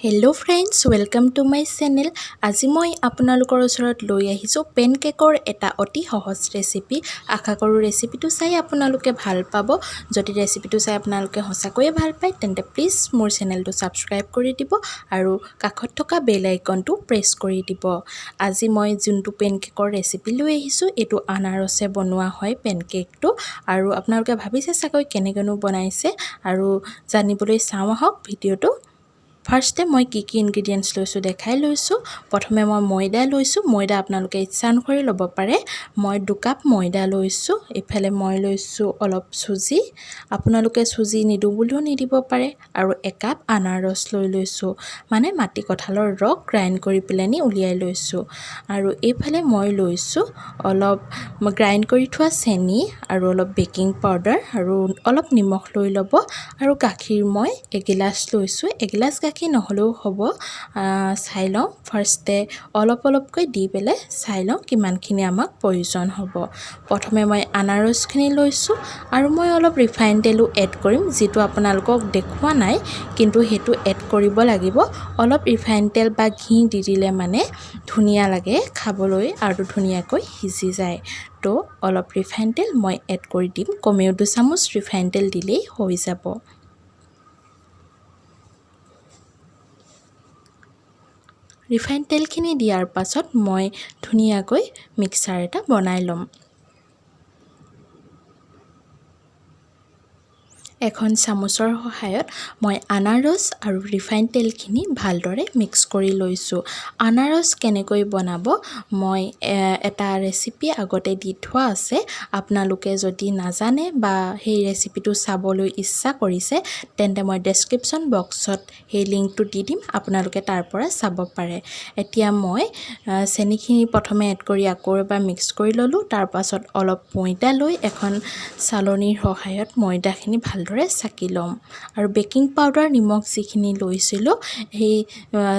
Hello' friends, welcome to my channel. আজি মই আপোনালোকৰ ওচৰত লৈ আহিছোঁ পেনকেকৰ এটা অতি সহজ ৰেচিপি। আশা কৰোঁ ৰেচিপিটো চাই আপোনালোকে ভাল পাব। যদি ৰেচিপিটো চাই আপোনালোকে সঁচাকৈয়ে ভাল পায় তেন্তে প্লিজ মোৰ চেনেলটো ছাবস্ক্ৰাইব কৰি দিব আৰু কাষত থকা বেল আইকনটো প্ৰেছ কৰি দিব। আজি মই যোনটো পেনকেকৰ ৰেচিপি লৈ আহিছোঁ এইটো আনাৰসে বনোৱা হয় পেনকেকটো। আৰু আপোনালোকে ভাবিছে চাগৈ কেনেকৈনো বনাইছে, আৰু জানিবলৈ চাওঁ আহক ভিডিঅ'টো। ফাৰ্ষ্টে মই কি ইনগ্ৰিডিয়েণ্টছ লৈছোঁ দেখাই লৈছোঁ। প্ৰথমে মই ময়দা লৈছোঁ। ময়দা আপোনালোকে ইচ্ছা অনুসৰি ল'ব পাৰে। মই 2 কাপ ময়দা লৈছোঁ। এইফালে মই লৈছোঁ অলপ চুজি। আপোনালোকে চুজি নিদিওঁ বুলিও নিদিব পাৰে। আৰু 1 কাপ আনাৰস লৈ লৈছোঁ, মানে মাটি কঁঠালৰ ৰস গ্ৰাইণ্ড কৰি পেলানি উলিয়াই লৈছোঁ। আৰু এইফালে মই লৈছোঁ অলপ গ্ৰাইণ্ড কৰি থোৱা চেনি আৰু অলপ বেকিং পাউডাৰ আৰু অলপ নিমখ লৈ ল'ব। আৰু গাখীৰ মই এগিলাচ লৈছোঁ। এগিলাচ গাখীৰ নহ'লেও হ'ব, চাই লওঁ। ফাৰ্ষ্টে অলপকৈ দি পেলাই চাই লওঁ কিমানখিনি আমাক প্ৰয়োজন হ'ব। প্ৰথমে মই আনাৰসখিনি লৈছোঁ আৰু মই অলপ ৰিফাইন তেলো এড কৰিম, যিটো আপোনালোকক দেখুওৱা নাই কিন্তু সেইটো এড কৰিব লাগিব। অলপ ৰিফাইন তেল বা ঘি দি দিলে মানে ধুনীয়া লাগে খাবলৈ আৰু ধুনীয়াকৈ সিজি যায়। তো অলপ ৰিফাইন তেল মই এড কৰি দিম। কমেও 2 চামুচ ৰিফাইন তেল দিলেই হৈ যাব। ৰিফাইন তেলখিনি দিয়াৰ পাছত মই ধুনীয়াকৈ মিক্সাৰ এটা বনাই ল'ম। এখন চামুচৰ সহায়ত মই আনাৰস আৰু ৰিফাইন তেলখিনি ভালদৰে মিক্স কৰি লৈছোঁ। আনাৰস কেনেকৈ বনাব মই এটা ৰেচিপি আগতে দি থোৱা আছে। আপোনালোকে যদি নাজানে বা সেই ৰেচিপিটো চাবলৈ ইচ্ছা কৰিছে তেন্তে মই ডেছক্ৰিপশ্যন বক্সত সেই লিংকটো দি দিম, আপোনালোকে তাৰ পৰা চাব পাৰে। এতিয়া মই চেনিখিনি প্ৰথমে এড কৰি আকৌ এবাৰ মিক্স কৰি ল'লোঁ। তাৰপাছত অলপ ময়দা লৈ এখন চালনীৰ সহায়ত ময়দাখিনি ভালদৰে চাকি ল'ম। আৰু বেকিং পাউডাৰ নিমখ যিখিনি লৈছিলোঁ সেই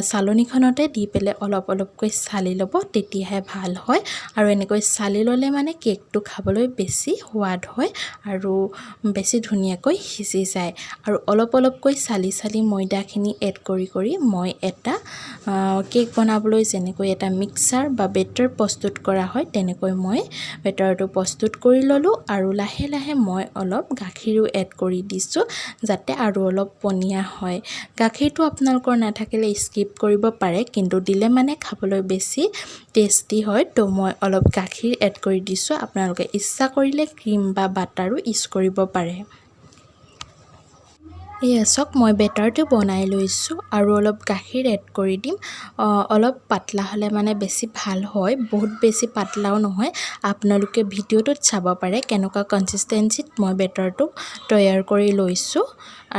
চালনীখনতে দি পেলাই অলপকৈ চালি ল'ব, তেতিয়াহে ভাল হয়। আৰু এনেকৈ চালি ল'লে মানে কেকটো খাবলৈ বেছি সোৱাদ হয় আৰু বেছি ধুনীয়াকৈ সিজি যায়। আৰু অলপকৈ চালি ময়দাখিনি এড কৰি মই এটা কেক বনাবলৈ যেনেকৈ এটা মিক্সাৰ বা বেটাৰ প্ৰস্তুত কৰা হয় তেনেকৈ মই বেটাৰটো প্ৰস্তুত কৰি ল'লোঁ। আৰু লাহে মই অলপ গাখীৰো এড কৰি দিছোঁ যাতে আৰু অলপ পনীয়া হয়। গাখীৰটো আপোনালোকৰ নাথাকিলে স্কিপ কৰিব পাৰে, কিন্তু দিলে মানে খাবলৈ বেছি টেষ্টি হয়। তো মই অলপ গাখীৰ এড কৰি দিছোঁ। আপোনালোকে ইচ্ছা কৰিলে ক্ৰীম বা বাটাৰো ইউজ কৰিব পাৰে। এয়া চাওক, মই বেটাৰটো বনাই লৈছোঁ আৰু অলপ গাখীৰ এড কৰি দিম। অলপ পাতলা হ'লে মানে বেছি ভাল হয়, বহুত বেছি পাতলাও নহয়। আপোনালোকে ভিডিঅ'টোত চাব পাৰে কেনেকুৱা কনচিষ্টেঞ্চিত মই বেটাৰটো তৈয়াৰ কৰি লৈছোঁ।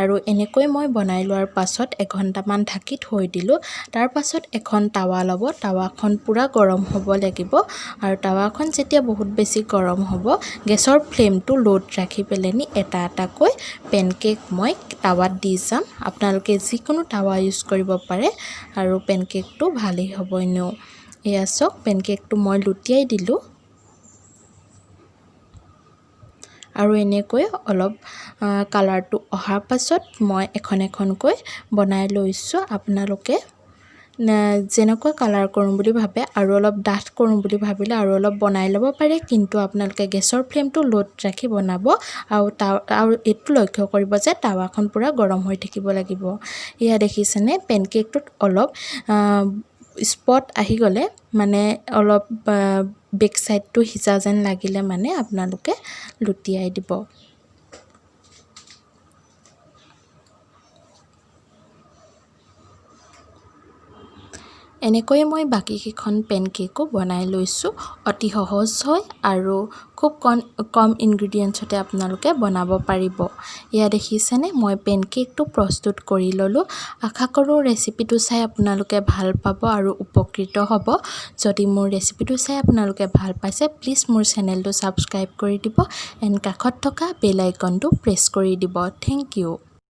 আৰু এনেকৈ মই বনাই লোৱাৰ পাছত 1 ঘণ্টামান ঢাকি থৈ দিলোঁ। তাৰ পাছত এখন টাৱা ল'ব। টাৱাখন পূৰা গৰম হ'ব লাগিব। আৰু টাৱাখন যেতিয়া বহুত বেছি গৰম হ'ব, গেছৰ ফ্লেমটো ল'ত ৰাখি পেলানি এটাকৈ পেনকেক মই টাৱাত দি যাম। আপোনালোকে যিকোনো টাৱা ইউজ কৰিব পাৰে আৰু পেনকেকটো ভালেই হ'ব এনেও। এয়া চাওক, পেনকেকটো মই লুটিয়াই দিলোঁ। আৰু এনেকৈ অলপ কালাৰটো অহাৰ পাছত মই এখনকৈ বনাই লৈছোঁ। আপোনালোকে যেনেকুৱা কালাৰ কৰোঁ বুলি ভাবে আৰু অলপ ডাঠ কৰোঁ বুলি ভাবিলে আৰু অলপ বনাই ল'ব পাৰে, কিন্তু আপোনালোকে গেছৰ ফ্লেমটো ল'ত ৰাখি বনাব। আৰু এইটো লক্ষ্য কৰিব যে টাৱাখন পূৰা গৰম হৈ থাকিব লাগিব। এয়া দেখিছেনে, পেনকেকটোত অলপ স্পট আহি গ'লে মানে অলপ বেক চাইডটো সিজা যেন লাগিলে মানে আপোনালোকে লুটিয়াই দিব। এনেকৈয়ে মই বাকীকেইখন পেনকেকো বনাই লৈছোঁ। অতি সহজ হয় আৰু খুব কম ইনগ্ৰিডিয়েণ্টছতে আপোনালোকে বনাব পাৰিব। এয়া দেখিছেনে, মই পেনকেকটো প্ৰস্তুত কৰি ল'লোঁ। আশা কৰোঁ ৰেচিপিটো চাই আপোনালোকে ভাল পাব আৰু উপকৃত হ'ব। যদি মোৰ ৰেচিপিটো চাই আপোনালোকে ভাল পাইছে প্লিজ মোৰ চেনেলটো ছাবস্ক্ৰাইব কৰি দিব এণ্ড কাষত থকা বেল আইকনটো প্ৰেছ কৰি দিব। Thank U.